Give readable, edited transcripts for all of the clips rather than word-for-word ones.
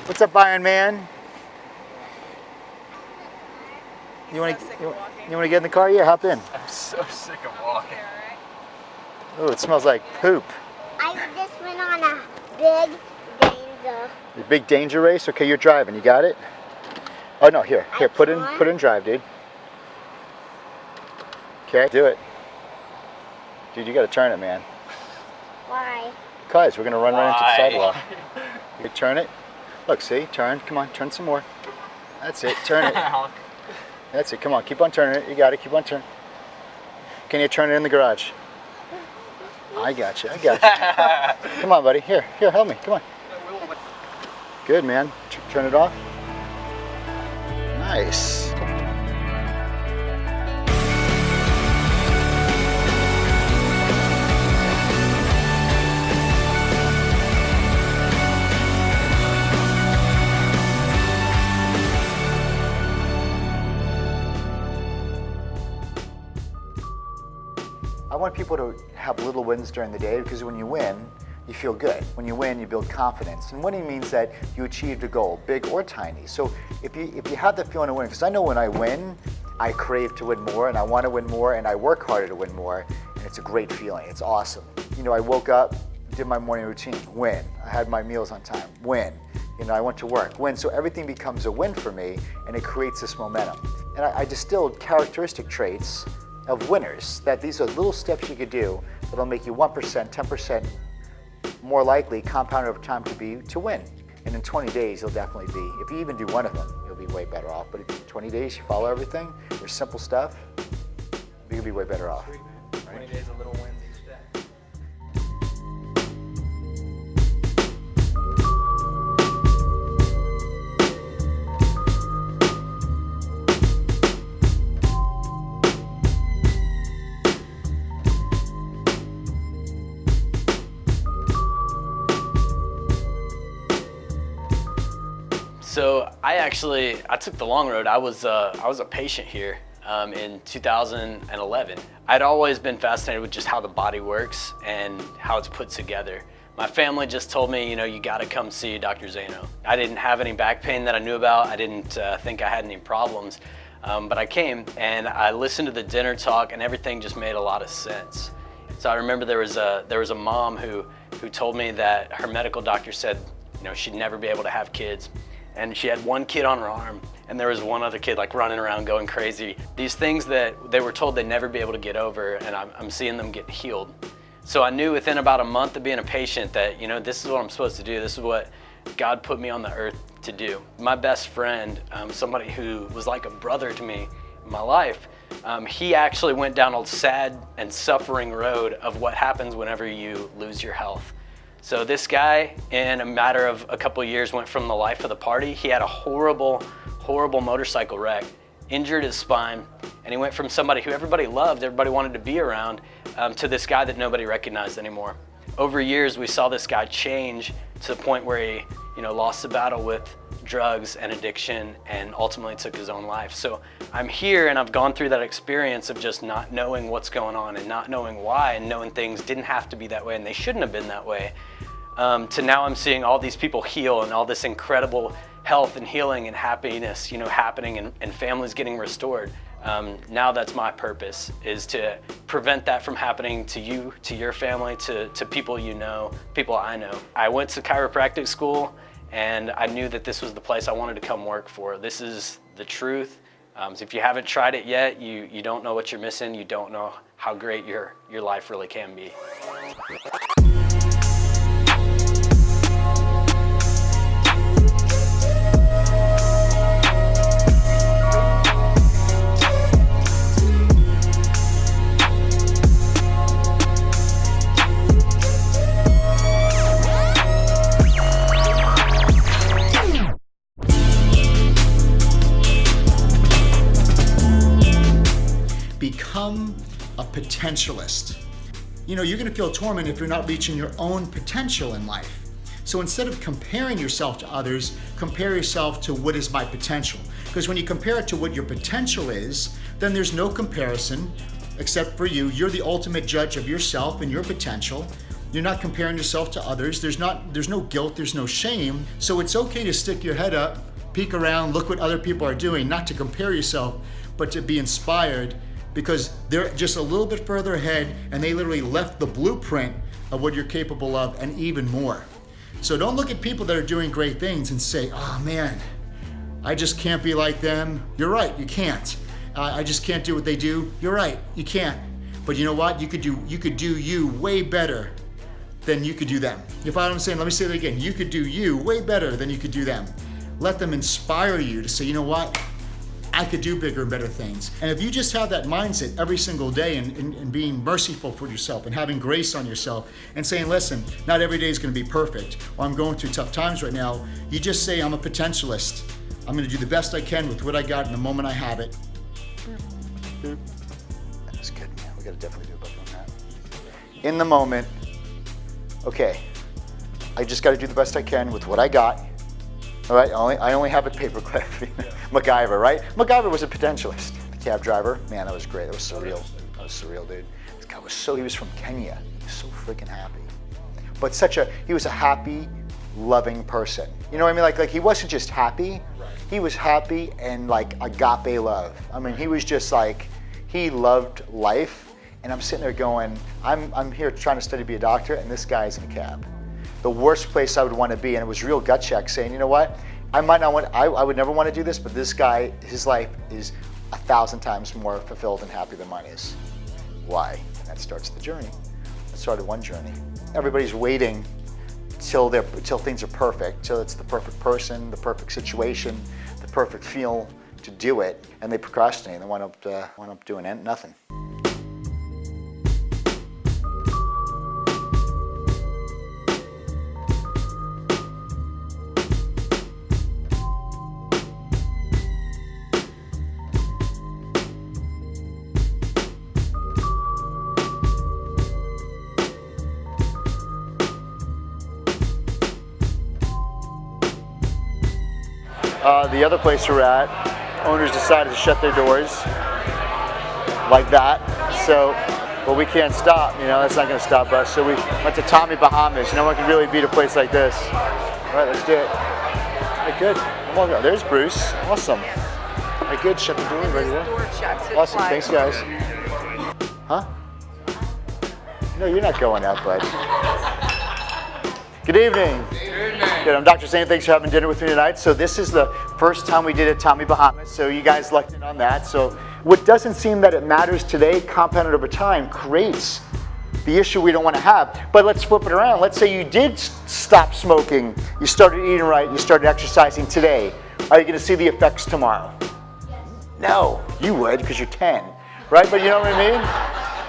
What's up, Iron Man? You want So sick to of walking. you want to get in the car? Yeah, hop in. I'm so sick of walking. Oh, it smells like poop. I just went on a big danger. The big danger race. Okay, you're driving. You got it? Oh no, here, put in drive, dude. Okay, do it. Dude, you got to turn it, man. Why? Cause we're gonna run right into the Why? sidewalk. You turn it. Look, see, turn. Come on, turn some more. That's it. Turn it. That's it. Come on, keep on turning it. You got it. Keep on turning. Can you turn it in the garage? I got you. I got you. Come on, buddy. Here, help me. Come on. Good, man. Turn it off. Nice. I want people to have little wins during the day, because when you win, you feel good. When you win, you build confidence. And winning means that you achieved a goal, big or tiny. So if you have the feeling of winning, because I know when I win, I crave to win more, and I want to win more, and I work harder to win more, and it's a great feeling. It's awesome. You know, I woke up, did my morning routine, win. I had my meals on time, win. You know, I went to work, win. So everything becomes a win for me, and it creates this momentum. And I distilled characteristic traits of winners, that these are little steps you could do that'll make you 1%, 10% more likely compounded over time to win. And in 20 days, you'll definitely be, if you even do one of them, you'll be way better off. But if in 20 days you follow everything, there's simple stuff, you'll be way better off. 20 days of little wins each day. So I took the long road. I was a patient here in 2011. I'd always been fascinated with just how the body works and how it's put together. My family just told me, you know, you gotta come see Dr. Zaino. I didn't have any back pain that I knew about. I didn't think I had any problems, but I came and I listened to the dinner talk, and everything just made a lot of sense. So I remember there was a mom who told me that her medical doctor said, you know, she'd never be able to have kids. And she had one kid on her arm, and there was one other kid like running around going crazy. These things that they were told they'd never be able to get over, and I'm seeing them get healed. So I knew within about a month of being a patient that, you know, this is what I'm supposed to do. This is what God put me on the earth to do. My best friend, somebody who was like a brother to me in my life, he actually went down a sad and suffering road of what happens whenever you lose your health. So this guy, in a matter of a couple of years, went from the life of the party. He had a horrible, horrible motorcycle wreck, injured his spine, and he went from somebody who everybody loved, everybody wanted to be around, to this guy that nobody recognized anymore. Over years, we saw this guy change to the point where he, you know, lost the battle with drugs and addiction and ultimately took his own life. So I'm here, and I've gone through that experience of just not knowing what's going on and not knowing why, and knowing things didn't have to be that way and they shouldn't have been that way. To now I'm seeing all these people heal, and all this incredible health and healing and happiness, you know, happening, and families getting restored. Now that's my purpose, is to prevent that from happening to you, to your family, to people you know, people I know. I went to chiropractic school, and I knew that this was the place I wanted to come work for. This is the truth. So if you haven't tried it yet, you don't know what you're missing. You don't know how great your life really can be. Become a potentialist. You know, you're going to feel torment if you're not reaching your own potential in life. So instead of comparing yourself to others, compare yourself to what is my potential. Because when you compare it to what your potential is, then there's no comparison except for you. You're the ultimate judge of yourself and your potential. You're not comparing yourself to others. There's no guilt, there's no shame. So it's okay to stick your head up, peek around, look what other people are doing, not to compare yourself, but to be inspired, because they're just a little bit further ahead and they literally left the blueprint of what you're capable of and even more. So don't look at people that are doing great things and say, oh man, I just can't be like them. You're right, you can't. I just can't do what they do. You're right, you can't. But you know what? You could do you way better than you could do them. You follow what I'm saying? Let me say that again. You could do you way better than you could do them. Let them inspire you to say, you know what? I could do bigger and better things. And if you just have that mindset every single day and being merciful for yourself and having grace on yourself and saying, listen, not every day is gonna be perfect, or I'm going through tough times right now, you just say, I'm a potentialist. I'm gonna do the best I can with what I got in the moment I have it. That's good, man. We gotta definitely do a book on that. In the moment, okay, I just gotta do the best I can with what I got. All right, I only have a paperclip. MacGyver, right? MacGyver was a potentialist. The cab driver, man, that was great. That was surreal. That was surreal, dude. This guy was he was from Kenya. He was so freaking happy. But he was a happy, loving person. You know what I mean? Like he wasn't just happy. He was happy and like agape love. I mean, he was just like, he loved life. And I'm sitting there going, I'm here trying to study to be a doctor, and this guy's in a cab. The worst place I would want to be, and it was real gut check saying, you know what, I would never want to do this, but this guy, his life is 1,000 times more fulfilled and happy than mine is. Why? And that starts the journey. That started one journey. Everybody's waiting till things are perfect, till it's the perfect person, the perfect situation, the perfect feel to do it, and they procrastinate and they wind up doing nothing. The other place we're at, owners decided to shut their doors like that. So, but we can't stop, you know, that's not gonna stop us. So we went to Tommy Bahamas. No one can really beat a place like this. All right, let's do it. All right, good. Come on, there's Bruce. Awesome. All right, good, shut the door, ready to go? Awesome, thanks guys. Huh? No, you're not going out, bud. Good evening. Good, I'm Dr. Zaino. Thanks for having dinner with me tonight. So this is the first time we did it at Tommy Bahamas, so you guys lucked in on that. So what doesn't seem that it matters today, compounded over time, creates the issue we don't want to have. But let's flip it around. Let's say you did stop smoking, you started eating right, you started exercising today. Are you going to see the effects tomorrow? No, you would because you're 10, right? But you know what I mean?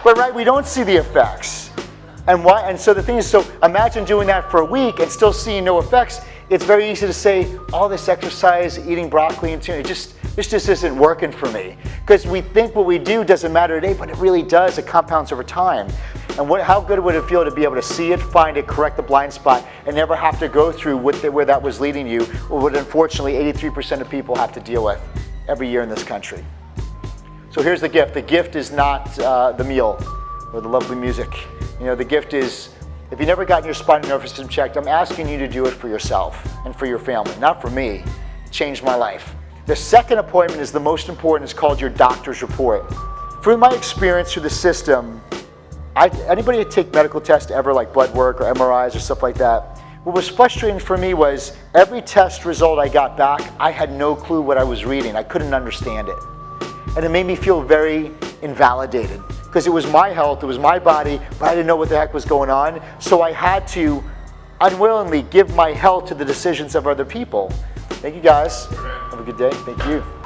But right, we don't see the effects. And why? And so the thing is, so imagine doing that for a week and still seeing no effects. It's very easy to say, all this exercise, eating broccoli and tuna, this just isn't working for me. Because we think what we do doesn't matter today, but it really does. It compounds over time. And how good would it feel to be able to see it, find it, correct the blind spot, and never have to go through where that was leading you, or what unfortunately 83% of people have to deal with every year in this country. So here's the gift. The gift is not the meal or the lovely music. You know, the gift is, if you never gotten your spinal nervous system checked, I'm asking you to do it for yourself and for your family, not for me. It changed my life. The second appointment is the most important. It's called your doctor's report. Through my experience through the system, anybody take medical tests ever, like blood work or MRIs or stuff like that, what was frustrating for me was every test result I got back, I had no clue what I was reading. I couldn't understand it. And it made me feel very invalidated. Because it was my health, it was my body, but I didn't know what the heck was going on. So I had to unwillingly give my health to the decisions of other people. Thank you guys. Have a good day. Thank you.